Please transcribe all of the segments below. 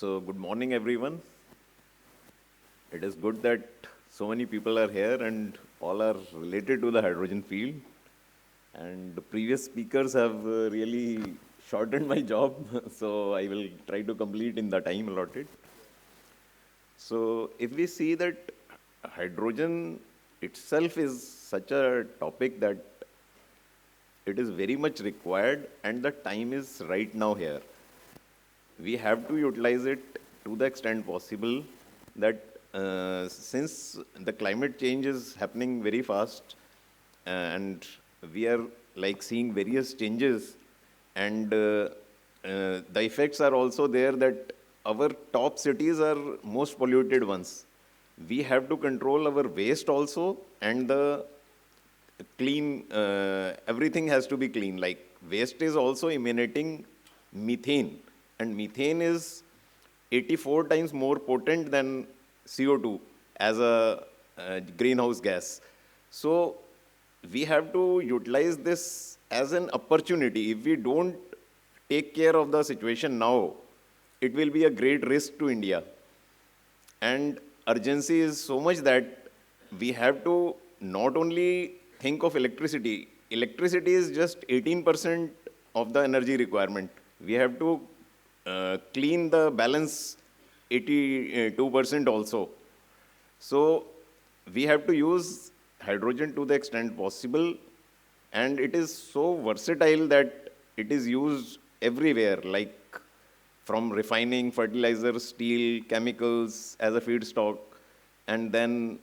So good morning, everyone. It is good that so many people are here and all are related to the hydrogen field. And the previous speakers have really shortened my job, so I will try to complete in the time allotted. So if we see that hydrogen itself is such a topic that it is very much required and the time is right now here. We have to utilize it to the extent possible that since the climate change is happening very fast and we are like seeing various changes and the effects are also there that our top cities are most polluted ones. We have to control our waste also and the clean, everything has to be clean. Like waste is also emanating methane, and methane is 84 times more potent than CO2 as a greenhouse gas. So we have to utilize this as an opportunity. If we don't take care of the situation now, it will be a great risk to India. And urgency is so much that we have to not only think of electricity. Electricity is just 18% of the energy requirement. We have to clean the balance 82% also. So we have to use hydrogen to the extent possible, and it is so versatile that it is used everywhere, like from refining, fertilizer, steel, chemicals as a feedstock, and then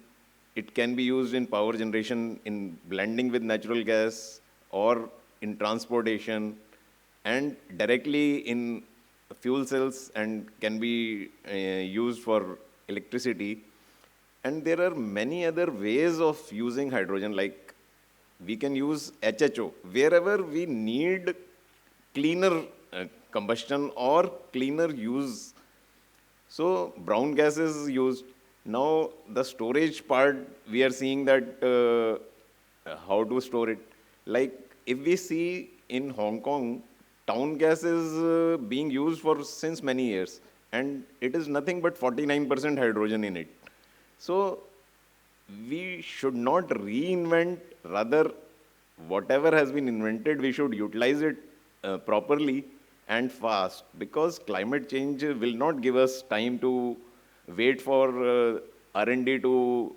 it can be used in power generation, in blending with natural gas, or in transportation, and directly in fuel cells and can be used for electricity. And there are many other ways of using hydrogen, like we can use HHO wherever we need cleaner combustion or cleaner use. So brown gas is used. Now the storage part, we are seeing that how to store it. Like if we see in Hong Kong, town gas is being used for since many years, and it is nothing but 49% hydrogen in it. So we should not reinvent, rather whatever has been invented, we should utilize it properly and fast, because climate change will not give us time to wait for R&D to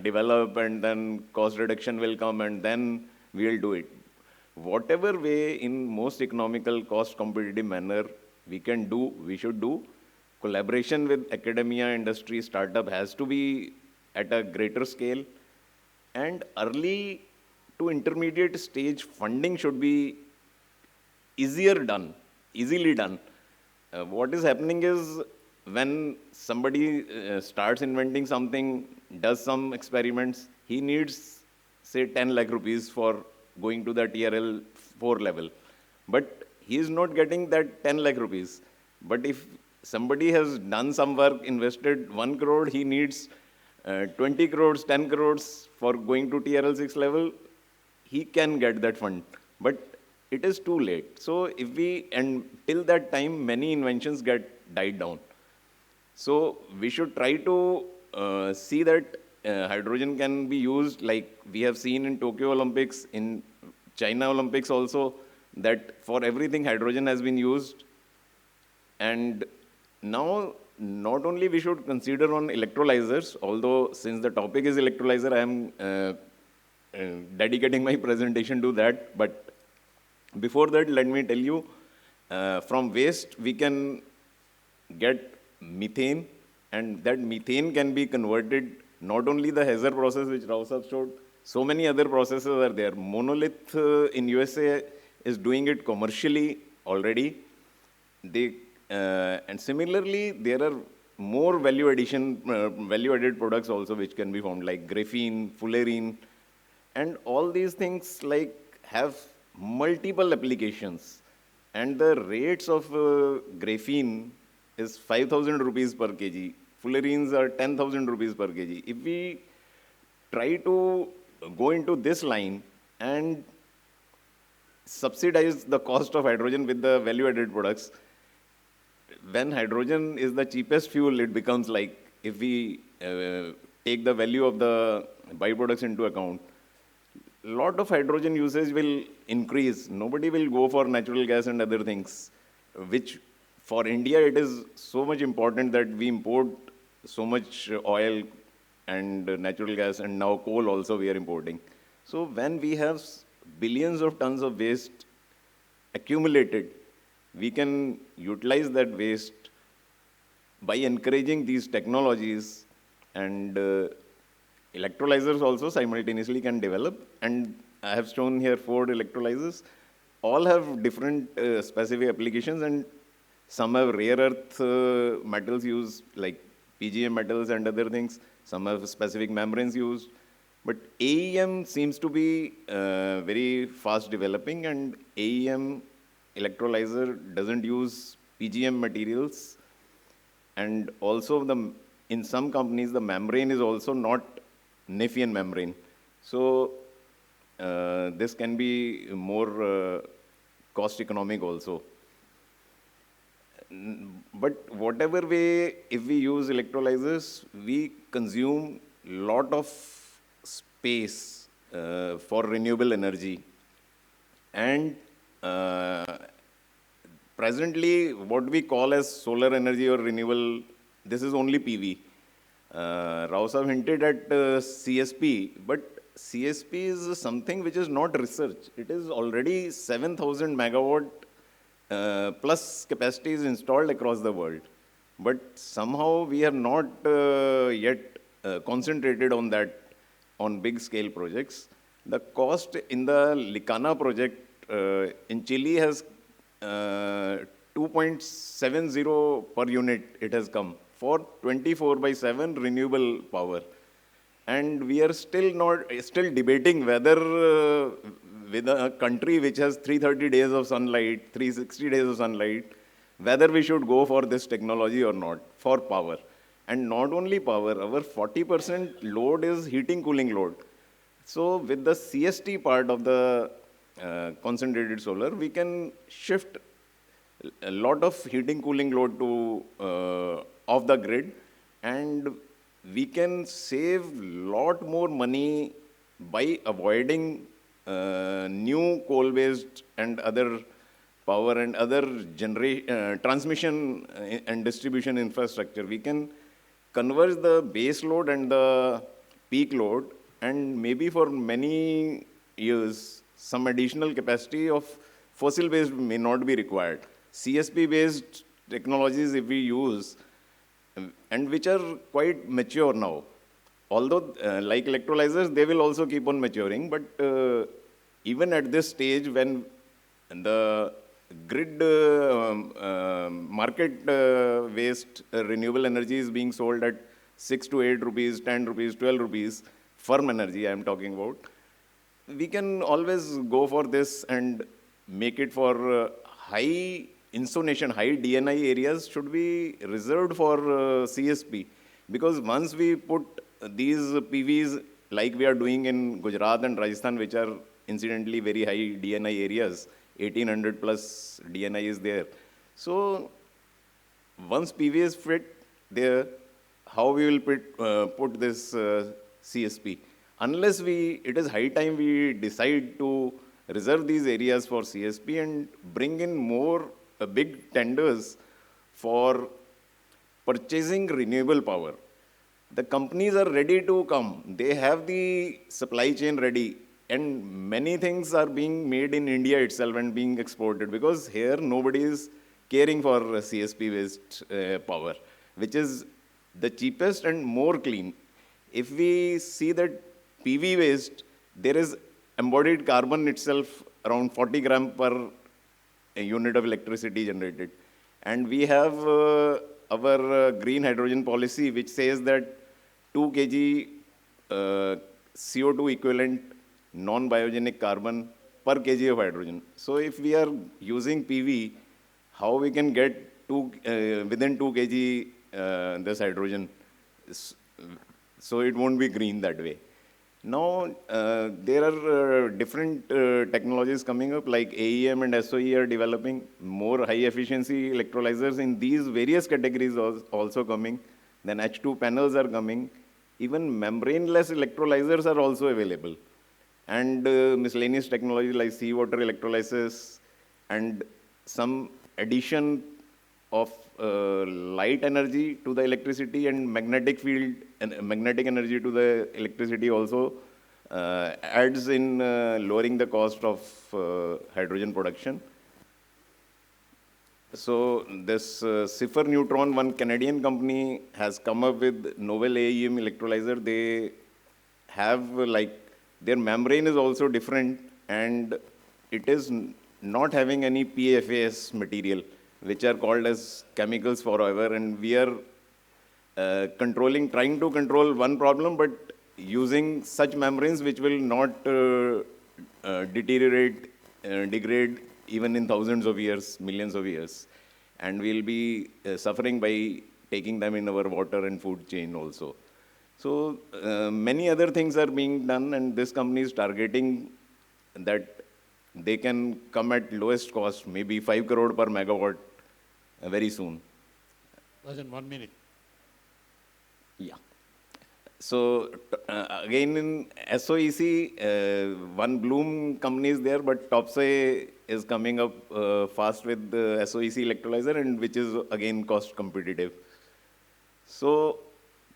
develop and then cost reduction will come and then we will do it. Whatever way in most economical, cost competitive manner we can do, we should do. Collaboration with academia, industry, startup has to be at a greater scale, and early to intermediate stage funding should be easily done. What is happening is when somebody starts inventing something, does some experiments, he needs say 10 lakh rupees for going to the TRL 4 level. But he is not getting that 10 lakh rupees. But if somebody has done some work, invested 1 crore, he needs 20 crores, 10 crores for going to TRL 6 level, he can get that fund. But it is too late. So if we, and till that time, many inventions get died down. So we should try to see that hydrogen can be used, like we have seen in Tokyo Olympics, in China Olympics also, that for everything hydrogen has been used. And now, not only we should consider on electrolyzers, although since the topic is electrolyzer, I am dedicating my presentation to that. But before that, let me tell you, from waste we can get methane, and that methane can be converted, not only the Hazer process which Rao Sahab showed, so many other processes are there. Monolith in USA is doing it commercially already. And similarly, there are more value-added products also which can be formed, like graphene, fullerene, and all these things like have multiple applications. And the rates of graphene is 5,000 rupees per kg. Fullerenes are 10,000 rupees per kg. If we try to go into this line and subsidize the cost of hydrogen with the value-added products, when hydrogen is the cheapest fuel, it becomes like, if we take the value of the byproducts into account, lot of hydrogen usage will increase. Nobody will go for natural gas and other things, which for India it is so much important that we import so much oil and natural gas, and now coal also we are importing. So when we have billions of tons of waste accumulated, we can utilize that waste by encouraging these technologies, and electrolyzers also simultaneously can develop. And I have shown here 4 electrolyzers. All have different specific applications, and some have rare earth metals used, like PGM metals and other things. Some have specific membranes used. But AEM seems to be very fast developing, and AEM electrolyzer doesn't use PGM materials. And also, in some companies, the membrane is also not Nefian membrane. So this can be more cost economic also. But whatever way, if we use electrolyzers, we consume lot of space for renewable energy. And presently, what we call as solar energy or renewable, this is only PV. Rao Saab hinted at CSP, but CSP is something which is not research. It is already 7,000 megawatt plus capacity is installed across the world. But somehow we have not yet concentrated on that, on big scale projects. The cost in the Licana project in Chile has 2.70 per unit it has come for 24/7 renewable power. And we are still debating whether with a country which has 330 days of sunlight, 360 days of sunlight, whether we should go for this technology or not for power. And not only power, our 40% load is heating cooling load. So with the CST part of the concentrated solar, we can shift a lot of heating cooling load to off the grid, and we can save lot more money by avoiding new coal-based and other power and other transmission and distribution infrastructure. We can converge the base load and the peak load, and maybe for many years, some additional capacity of fossil-based may not be required. CSP-based technologies, if we use, and which are quite mature now. Although, like electrolyzers, they will also keep on maturing, but even at this stage, when the grid market waste renewable energy is being sold at 6 to 8 rupees, 10 rupees, 12 rupees, firm energy I am talking about, we can always go for this and make it for high insolation, high DNI areas should be reserved for CSP. Because once we put these PVs like we are doing in Gujarat and Rajasthan, which are incidentally very high DNI areas, 1800 plus DNI is there. So once PV is fit there, how we will put this CSP? Unless it is high time we decide to reserve these areas for CSP and bring in more big tenders for purchasing renewable power. The companies are ready to come. They have the supply chain ready, and many things are being made in India itself and being exported, because here nobody is caring for CSP-based power, which is the cheapest and more clean. If we see that PV waste, there is embodied carbon itself around 40 gram per unit of electricity generated. And we have our green hydrogen policy, which says that 2 kg CO2 equivalent non-biogenic carbon per kg of hydrogen. So if we are using PV, how we can get within 2 kg this hydrogen? So it won't be green that way. Now, there are different technologies coming up, like AEM and SOE are developing more high-efficiency electrolyzers in these various categories also coming. Then H2 panels are coming. Even membrane-less electrolyzers are also available. And miscellaneous technologies like seawater electrolysis and some addition of light energy to the electricity and magnetic field and magnetic energy to the electricity also adds in lowering the cost of hydrogen production. So this Cipher Neutron, one Canadian company, has come up with novel AEM electrolyzer. They have their membrane is also different, and it is not having any PFAS material, which are called as chemicals forever. And we are trying to control one problem, but using such membranes which will not deteriorate, degrade even in thousands of years, millions of years. And we'll be suffering by taking them in our water and food chain also. So many other things are being done, and this company is targeting that they can come at lowest cost, maybe 5 crore per megawatt very soon. Rajan, 1 minute. Yeah. So again in SOEC, one Bloom company is there, but Topsoe is coming up fast with the SOEC electrolyzer, and which is again cost competitive. So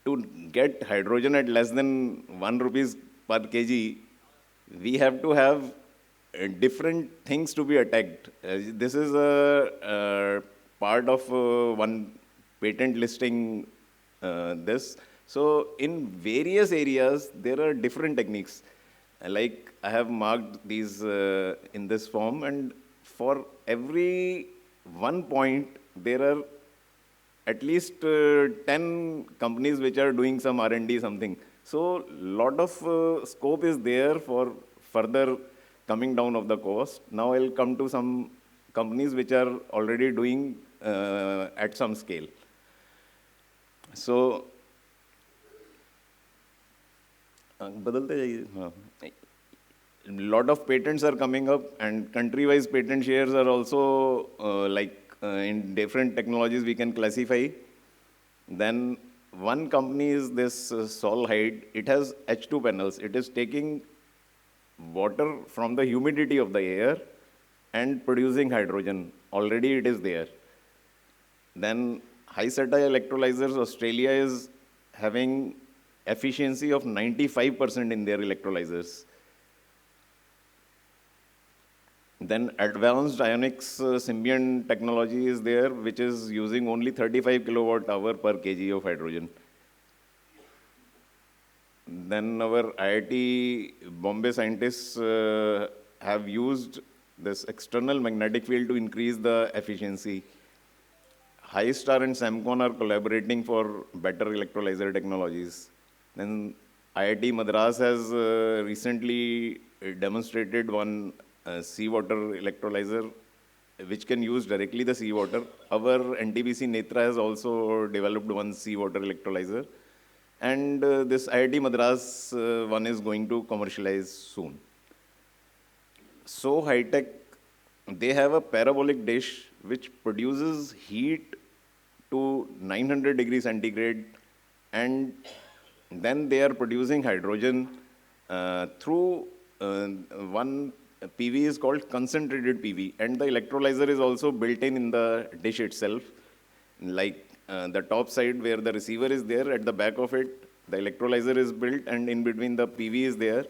to get hydrogen at less than 1 rupees per kg, we have to have different things to be attacked. This is a part of one patent listing this. So in various areas, there are different techniques. Like I have marked these in this form, and for every one point, there are at least 10 companies which are doing some R&D something. So lot of scope is there for further coming down of the cost. Now I'll come to some companies which are already doing at some scale. So बदलते जाइए हाँ lot of patents are coming up, and country-wise patent shares are also in different technologies we can classify. Then one company is this Solhide. It has H2 panels. It is taking water from the humidity of the air and producing hydrogen. Already it is there. Then Hysata Electrolyzers, Australia is having efficiency of 95% in their electrolyzers. Then advanced ionics Symbiont technology is there, which is using only 35 kilowatt hour per kg of hydrogen. Then our IIT Bombay scientists have used this external magnetic field to increase the efficiency. HiStar and Semcon are collaborating for better electrolyzer technologies. Then IIT Madras has recently demonstrated one seawater electrolyzer which can use directly the seawater. Our NTPC Netra has also developed one seawater electrolyzer. And this IIT Madras one is going to commercialize soon. So high tech, they have a parabolic dish which produces heat to 900 degrees centigrade, and then they are producing hydrogen through one PV is called concentrated PV, and the electrolyzer is also built in the dish itself. Like the top side where the receiver is there, at the back of it, the electrolyzer is built, and in between the PV is there.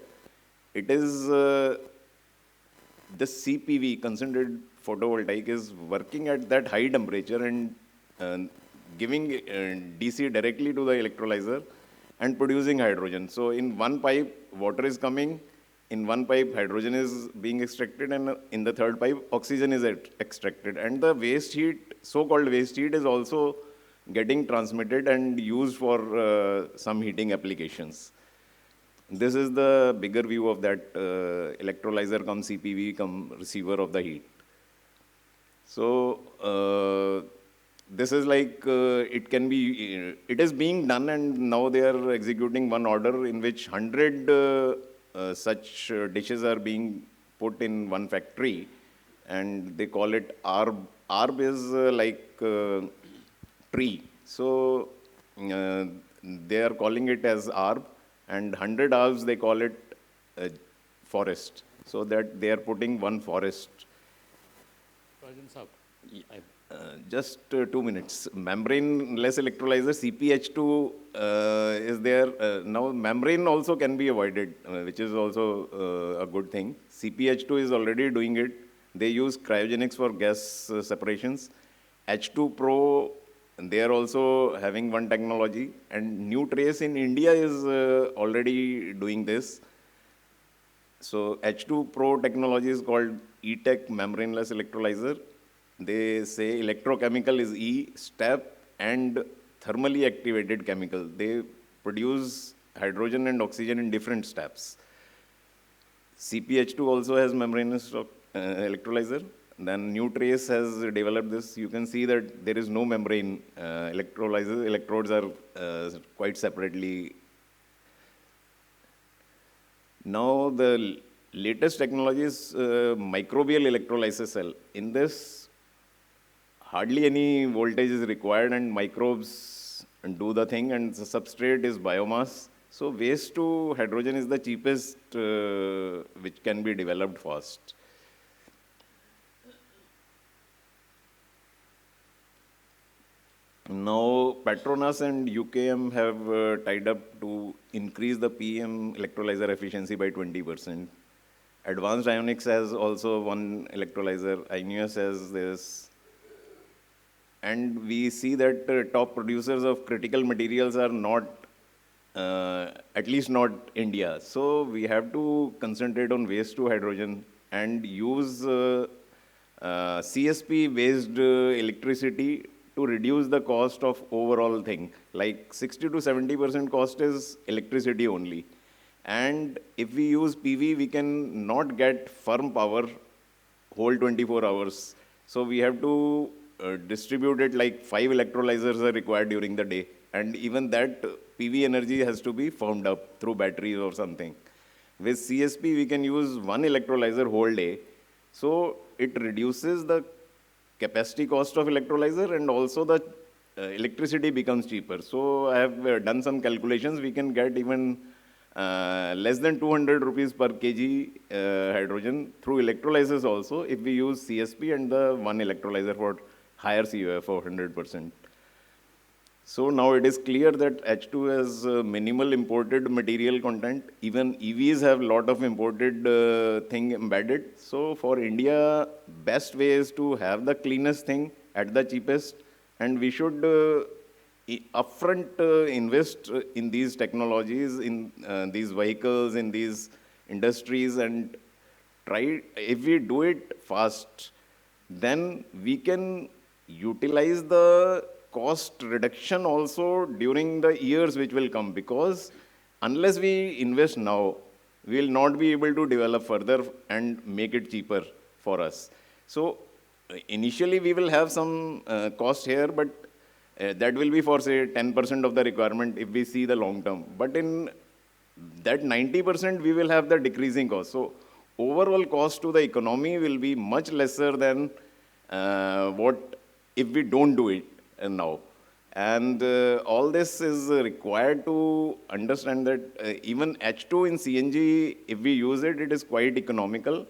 It is the CPV, concentrated photovoltaic, is working at that high temperature and giving DC directly to the electrolyzer and producing hydrogen. So in one pipe, water is coming. In one pipe, hydrogen is being extracted, and in the third pipe, oxygen is extracted. And the waste heat, so-called waste heat, is also getting transmitted and used for some heating applications. This is the bigger view of that electrolyzer cum CPV cum receiver of the heat. So this is like, it can be, it is being done, and now they are executing one order in which 100 such dishes are being put in one factory, and they call it ARB. ARB is tree. So uh, they are calling it as ARB, and 100 ARBs they call it forest. So that they are putting one forest. Rajan Saab, Just 2 minutes. Membrane-less electrolyzer, CpH2 is there. Now, membrane also can be avoided, which is also a good thing. CpH2 is already doing it. They use cryogenics for gas separations. H2 Pro, they are also having one technology. And New Trace in India is already doing this. So H2 Pro technology is called E-Tech membrane-less electrolyzer. They say electrochemical is E, step, and thermally activated chemical. They produce hydrogen and oxygen in different steps. CpH2 also has membranous electrolyzer. Then New Trace has developed this. You can see that there is no membrane electrolyzer. Electrodes are quite separately. Now the latest technology is microbial electrolysis cell. In this, hardly any voltage is required, and microbes do the thing, and the substrate is biomass. So waste to hydrogen is the cheapest which can be developed fast. Now Petronas and UKM have tied up to increase the PM electrolyzer efficiency by 20%. Advanced Ionics has also one electrolyzer. INEOS has this. And we see that top producers of critical materials are not, at least not India. So we have to concentrate on waste to hydrogen and use CSP-based electricity to reduce the cost of overall thing. Like 60 to 70% cost is electricity only. And if we use PV, we can not get firm power whole 24 hours. So we have to distribute it, like 5 electrolyzers are required during the day. And even that PV energy has to be firmed up through batteries or something. With CSP, we can use 1 electrolyzer whole day. So it reduces the capacity cost of electrolyzer, and also the electricity becomes cheaper. So I have done some calculations. We can get even less than 200 rupees per kg hydrogen through electrolyzers also, if we use CSP and the 1 electrolyzer for higher COF of 100%. So now it is clear that H2 has minimal imported material content. Even EVs have a lot of imported thing embedded. So for India, best way is to have the cleanest thing at the cheapest. And we should upfront invest in these technologies, in these vehicles, in these industries, and try, if we do it fast, then we can utilize the cost reduction also during the years which will come, because unless we invest now, we will not be able to develop further and make it cheaper for us. So initially we will have some cost here, but that will be for, say, 10% of the requirement if we see the long term. But in that 90%, we will have the decreasing cost. So overall cost to the economy will be much lesser than what if we don't do it now. And all this is required to understand that even H2 in CNG, if we use it, it is quite economical.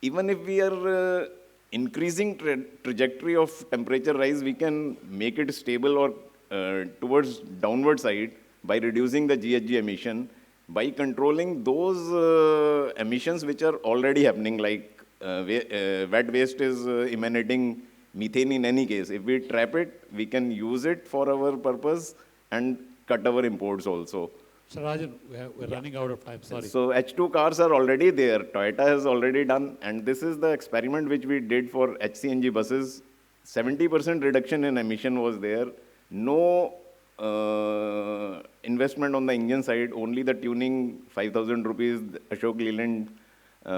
Even if we are increasing trajectory of temperature rise, we can make it stable or towards downward side by reducing the GHG emission, by controlling those emissions which are already happening, like wet waste is emanating methane in any case. If we trap it, we can use it for our purpose and cut our imports also. Sir Rajan, we're running out of time, sorry. So H2 cars are already there. Toyota has already done, and this is the experiment which we did for HCNG buses. 70% reduction in emission was there. No investment on the engine side, only the tuning, 5,000 rupees, Ashok Leland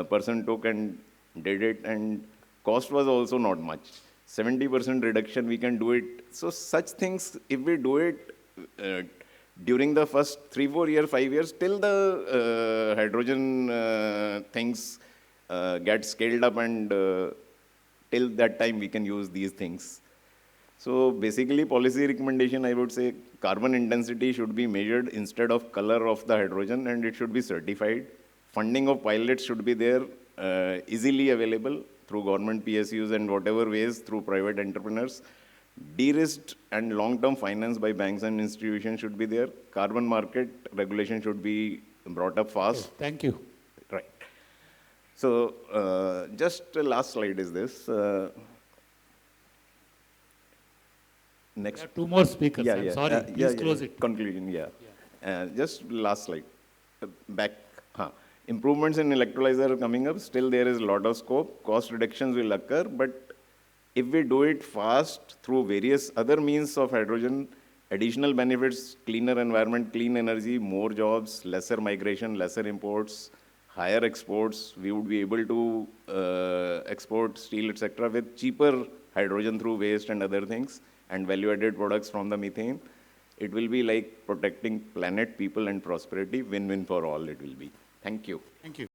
person took and did it, and cost was also not much. 70% reduction, we can do it. So such things, if we do it during the first 3-4 years, 5 years, till the hydrogen things get scaled up, and till that time we can use these things. So basically, policy recommendation, I would say carbon intensity should be measured instead of color of the hydrogen, and it should be certified. Funding of pilots should be there, easily available through government PSUs and whatever ways through private entrepreneurs. De-risked and long-term finance by banks and institutions should be there. Carbon market regulation should be brought up fast. Yes, thank you. Right. So just the last slide is this. Next. There are two more speakers. I'm sorry. Please close it. Conclusion, just last slide. Back. Improvements in electrolyzer are coming up. Still, there is a lot of scope. Cost reductions will occur, but if we do it fast through various other means of hydrogen, additional benefits, cleaner environment, clean energy, more jobs, lesser migration, lesser imports, higher exports, we would be able to export steel, etc., with cheaper hydrogen through waste and other things, and value-added products from the methane. It will be like protecting planet, people, and prosperity. Win-win for all it will be. Thank you. Thank you.